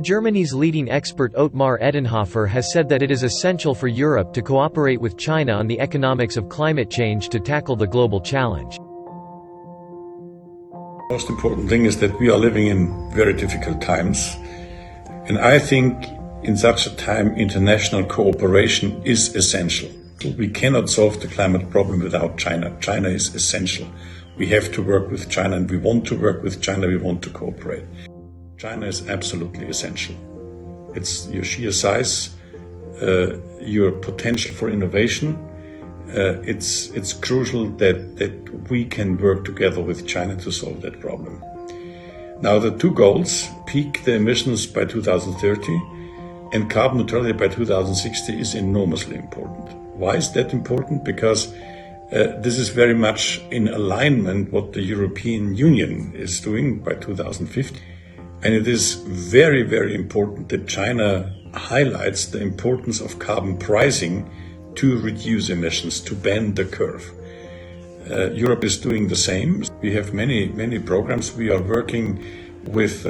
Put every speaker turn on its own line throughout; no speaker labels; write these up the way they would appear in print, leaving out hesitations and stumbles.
Germany's leading expert Ottmar Edenhofer has said that it is essential for Europe to cooperate with China on the economics of climate change to tackle the global challenge.
The most important thing is that we are living in very difficult times, and I think in such a time international cooperation is essential. We cannot solve the climate problem without China. China is essential. We have to work with China, and we want to work with China, we want to cooperate. China is absolutely essential. It's your sheer size, your potential for innovation. It's crucial that we can work together with China to solve that problem. Now the two goals, peak the emissions by 2030 and carbon neutrality by 2060, is enormously important. Why is that important? Because this is very much in alignment what the European Union is doing by 2050. And it is very, very important that China highlights the importance of carbon pricing to reduce emissions, to bend the curve. Europe is doing the same. We have many programs. We are working with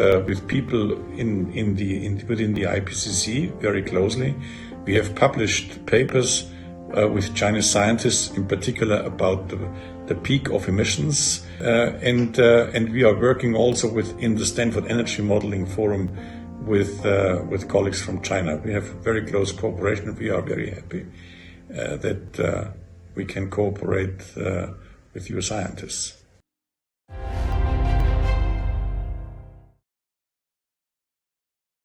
people within the IPCC very closely. We have published papers with Chinese scientists, in particular about the peak of emissions, and we are working also in the Stanford Energy Modeling Forum with colleagues from China. We have very close cooperation, and we are very happy that we can cooperate with your scientists.